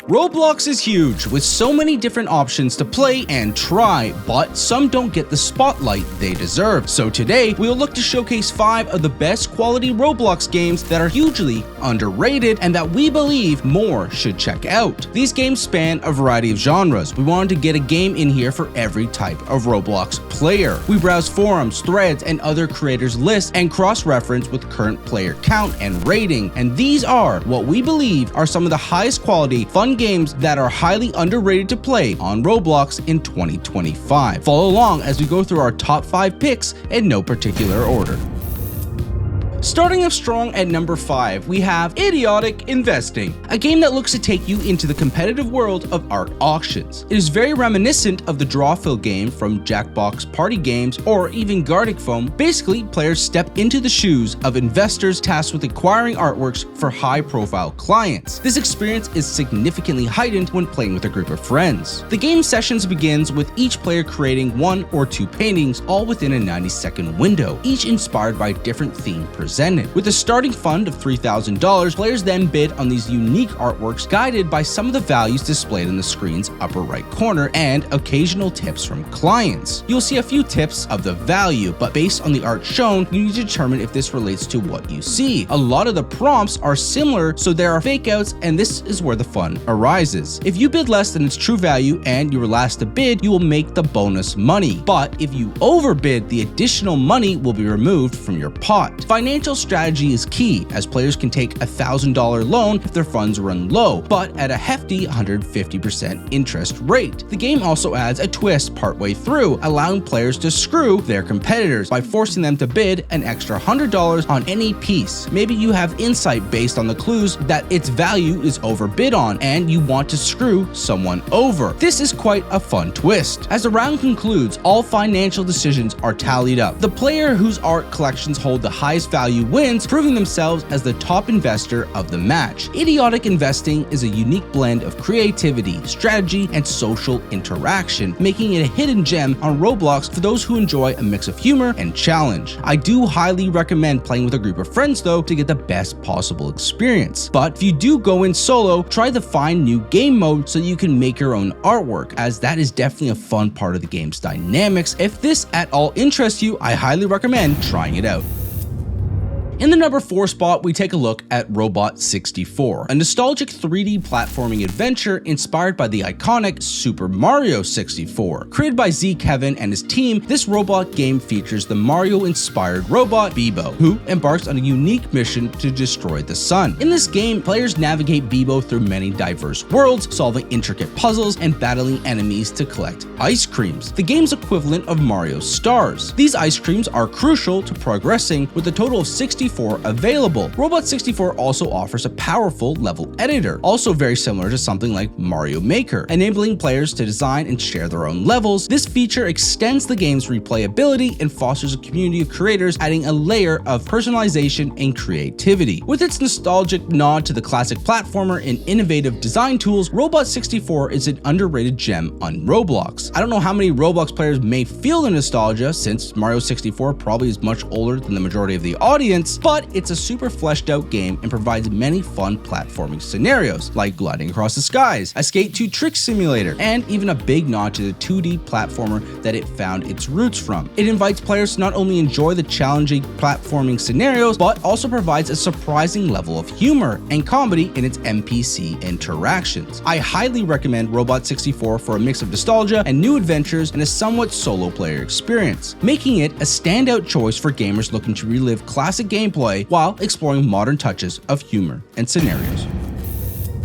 Roblox is huge, with so many different options to play and try, but some don't get the spotlight they deserve. So today, we'll look to showcase 5 of the best quality Roblox games that are hugely underrated and that we believe more should check out. These games span a variety of genres. We wanted to get a game in here for every type of Roblox player. We browse forums, threads, and other creators' lists and cross-reference with current player count and rating, and these are what we believe are some of the highest quality, fun games that are highly underrated to play on Roblox in 2025. Follow along as we go through our top 5 picks in no particular order. Starting off strong at number 5, we have Idiotic Investing, a game that looks to take you into the competitive world of art auctions. It is very reminiscent of the draw fill game from Jackbox Party Games or even Gartic Phone. Basically, players step into the shoes of investors tasked with acquiring artworks for high-profile clients. This experience is significantly heightened when playing with a group of friends. The game sessions begins with each player creating 1 or 2 paintings, all within a 90-second window, each inspired by a different theme presented. With a starting fund of $3,000, players then bid on these unique artworks guided by some of the values displayed in the screen's upper right corner and occasional tips from clients. You'll see a few tips of the value, but based on the art shown, you need to determine if this relates to what you see. A lot of the prompts are similar, so there are fake outs, and this is where the fun arises. If you bid less than its true value and you were last to bid, you will make the bonus money. But if you overbid, the additional money will be removed from your pot. Financial strategy is key, as players can take a $1,000 loan if their funds run low, but at a hefty 150% interest rate. The game also adds a twist partway through, allowing players to screw their competitors by forcing them to bid an extra $100 on any piece. Maybe you have insight based on the clues that its value is overbid on, and you want to screw someone over. This is quite a fun twist. As the round concludes, all financial decisions are tallied up. The player whose art collections hold the highest value wins, proving themselves as the top investor of the match. Idiotic Investing is a unique blend of creativity, strategy, and social interaction, making it a hidden gem on Roblox for those who enjoy a mix of humor and challenge. I do highly recommend playing with a group of friends though to get the best possible experience. But if you do go in solo, try the find new game mode so you can make your own artwork, as that is definitely a fun part of the game's dynamics. If this at all interests you, I highly recommend trying it out. In the number 4 spot, we take a look at Robot 64, a nostalgic 3D platforming adventure inspired by the iconic Super Mario 64. Created by Z Kevin and his team, this robot game features the Mario-inspired robot Beebo, who embarks on a unique mission to destroy the sun. In this game, players navigate Beebo through many diverse worlds, solving intricate puzzles and battling enemies to collect ice creams, the game's equivalent of Mario stars. These ice creams are crucial to progressing, with a total of 64 available. Robot 64 also offers a powerful level editor, also very similar to something like Mario Maker, enabling players to design and share their own levels. This feature extends the game's replayability and fosters a community of creators, adding a layer of personalization and creativity. With its nostalgic nod to the classic platformer and innovative design tools, Robot 64 is an underrated gem on Roblox. I don't know how many Roblox players may feel the nostalgia, since Mario 64 probably is much older than the majority of the audience, but it's a super fleshed out game and provides many fun platforming scenarios, like gliding across the skies, a Skate 2 trick simulator, and even a big nod to the 2D platformer that it found its roots from. It invites players to not only enjoy the challenging platforming scenarios, but also provides a surprising level of humor and comedy in its NPC interactions. I highly recommend Robot 64 for a mix of nostalgia and new adventures and a somewhat solo player experience, making it a standout choice for gamers looking to relive classic gameplay while exploring modern touches of humor and scenarios.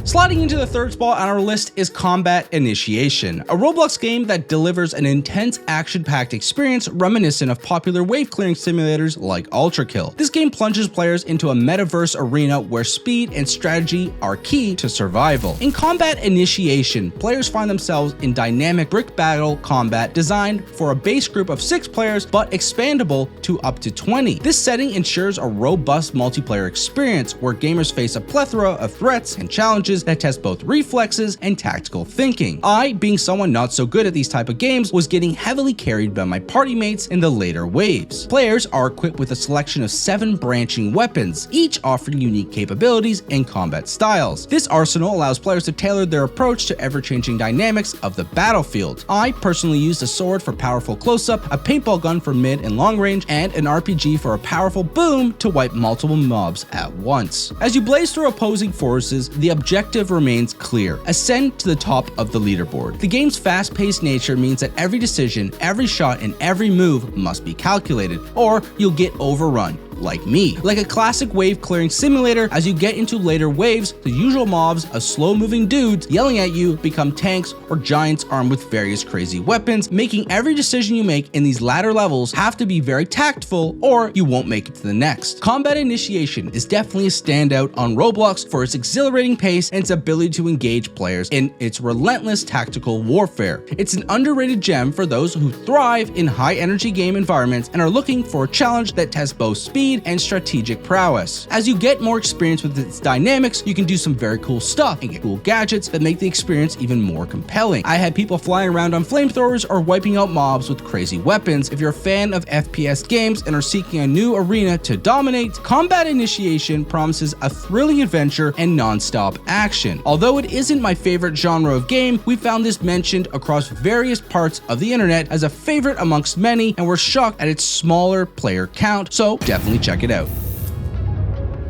Sliding into the 3rd spot on our list is Combat Initiation, a Roblox game that delivers an intense action-packed experience reminiscent of popular wave-clearing simulators like Ultra Kill. This game plunges players into a metaverse arena where speed and strategy are key to survival. In Combat Initiation, players find themselves in dynamic brick battle combat designed for a base group of 6 players but expandable to up to 20. This setting ensures a robust multiplayer experience where gamers face a plethora of threats and challenges challenges that test both reflexes and tactical thinking. I, being someone not so good at these type of games, was getting heavily carried by my party mates in the later waves. Players are equipped with a selection of 7 branching weapons, each offering unique capabilities and combat styles. This arsenal allows players to tailor their approach to ever-changing dynamics of the battlefield. I personally used a sword for powerful close-up, a paintball gun for mid and long range, and an RPG for a powerful boom to wipe multiple mobs at once. As you blaze through opposing forces, the objective remains clear: ascend to the top of the leaderboard. The game's fast-paced nature means that every decision, every shot, and every move must be calculated, or you'll get overrun. Like me. Like a classic wave clearing simulator, as you get into later waves, the usual mobs of slow moving dudes yelling at you become tanks or giants armed with various crazy weapons, making every decision you make in these latter levels have to be very tactful or you won't make it to the next. Combat Initiation is definitely a standout on Roblox for its exhilarating pace and its ability to engage players in its relentless tactical warfare. It's an underrated gem for those who thrive in high energy game environments and are looking for a challenge that tests both speed and strategic prowess. As you get more experience with its dynamics, you can do some very cool stuff and get cool gadgets that make the experience even more compelling. I had people flying around on flamethrowers or wiping out mobs with crazy weapons. If you're a fan of FPS games and are seeking a new arena to dominate, Combat Initiation promises a thrilling adventure and non-stop action. Although it isn't my favorite genre of game, we found this mentioned across various parts of the internet as a favorite amongst many, and we're shocked at its smaller player count, so definitely check it out.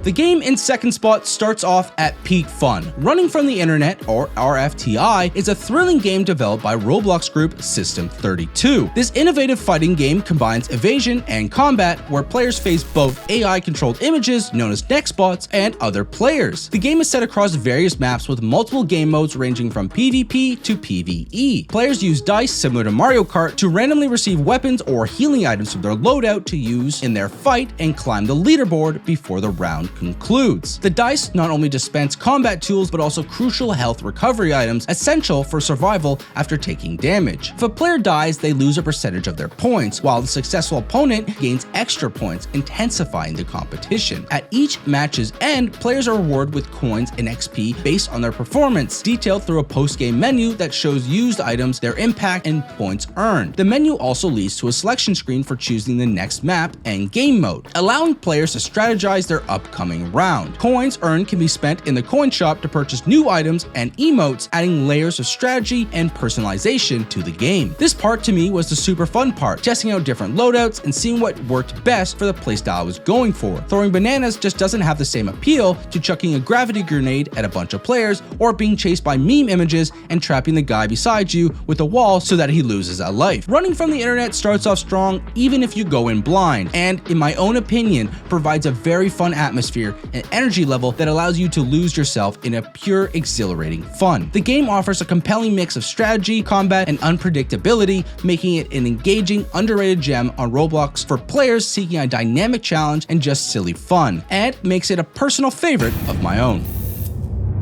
The game in second spot starts off at peak fun. Running from the Internet, or RFTI, is a thrilling game developed by Roblox group System 32. This innovative fighting game combines evasion and combat, where players face both AI-controlled images, known as nextbots, and other players. The game is set across various maps with multiple game modes ranging from PvP to PvE. Players use dice similar to Mario Kart to randomly receive weapons or healing items from their loadout to use in their fight and climb the leaderboard before the round concludes. The dice not only dispense combat tools but also crucial health recovery items essential for survival after taking damage. If a player dies, they lose a percentage of their points, while the successful opponent gains extra points, intensifying the competition. At each match's end, players are rewarded with coins and XP based on their performance, detailed through a post-game menu that shows used items, their impact, and points earned. The menu also leads to a selection screen for choosing the next map and game mode, allowing players to strategize their upcoming round. Coins earned can be spent in the coin shop to purchase new items and emotes, adding layers of strategy and personalization to the game. This part to me was the super fun part, testing out different loadouts and seeing what worked best for the playstyle I was going for. Throwing bananas just doesn't have the same appeal to chucking a gravity grenade at a bunch of players or being chased by meme images and trapping the guy beside you with a wall so that he loses a life. Running from the Internet starts off strong even if you go in blind, and in my own opinion provides a very fun atmosphere and energy level that allows you to lose yourself in a pure exhilarating fun. The game offers a compelling mix of strategy, combat, and unpredictability, making it an engaging, underrated gem on Roblox for players seeking a dynamic challenge and just silly fun, and makes it a personal favorite of my own.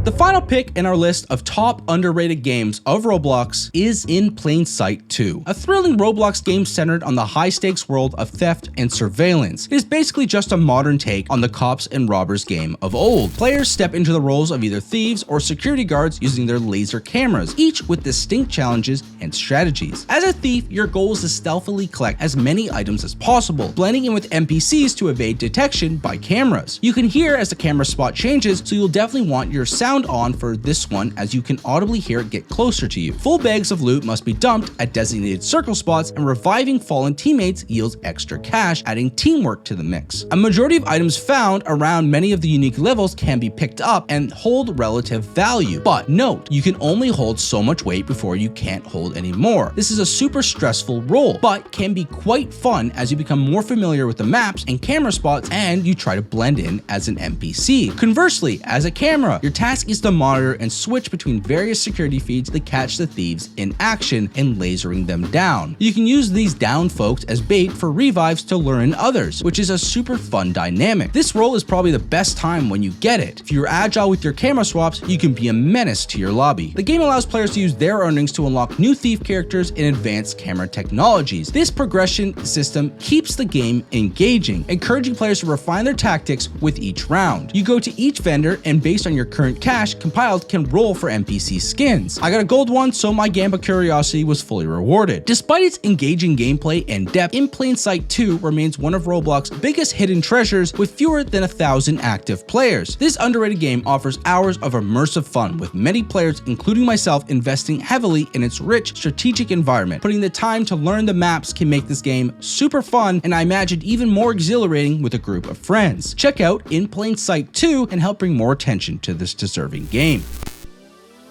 The final pick in our list of top underrated games of Roblox is In Plain Sight 2, a thrilling Roblox game centered on the high-stakes world of theft and surveillance. It is basically just a modern take on the cops and robbers game of old. Players step into the roles of either thieves or security guards using their laser cameras, each with distinct challenges and strategies. As a thief, your goal is to stealthily collect as many items as possible, blending in with NPCs to evade detection by cameras. You can hear as the camera spot changes, so you'll definitely want your sound on for this one, as you can audibly hear it get closer to you. Full bags of loot must be dumped at designated circle spots, and reviving fallen teammates yields extra cash, adding teamwork to the mix. A majority of items found around many of the unique levels can be picked up and hold relative value, but note, you can only hold so much weight before you can't hold any more. This is a super stressful role, but can be quite fun as you become more familiar with the maps and camera spots and you try to blend in as an NPC. Conversely, as a camera, your task is to monitor and switch between various security feeds to catch the thieves in action and lasering them down. You can use these down folks as bait for revives to lure in others, which is a super fun dynamic. This role is probably the best time when you get it. If you're agile with your camera swaps, you can be a menace to your lobby. The game allows players to use their earnings to unlock new thief characters and advanced camera technologies. This progression system keeps the game engaging, encouraging players to refine their tactics with each round. You go to each vendor and based on your current cash cash compiled can roll for NPC skins. I got a gold one, so my Gamba curiosity was fully rewarded. Despite its engaging gameplay and depth, In Plain Sight 2 remains one of Roblox's biggest hidden treasures with fewer than 1,000 active players. This underrated game offers hours of immersive fun, with many players, including myself, investing heavily in its rich strategic environment. Putting the time to learn the maps can make this game super fun, and I imagine even more exhilarating with a group of friends. Check out In Plain Sight 2 and help bring more attention to this deserving game.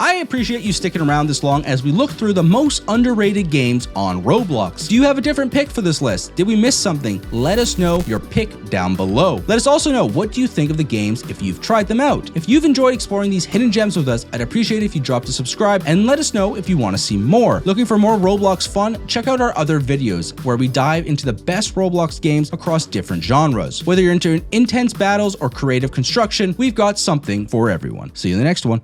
I appreciate you sticking around this long as we look through the most underrated games on Roblox. Do you have a different pick for this list? Did we miss something? Let us know your pick down below. Let us also know what do you think of the games if you've tried them out. If you've enjoyed exploring these hidden gems with us, I'd appreciate it if you dropped a subscribe and let us know if you want to see more. Looking for more Roblox fun? Check out our other videos where we dive into the best Roblox games across different genres. Whether you're into intense battles or creative construction, we've got something for everyone. See you in the next one.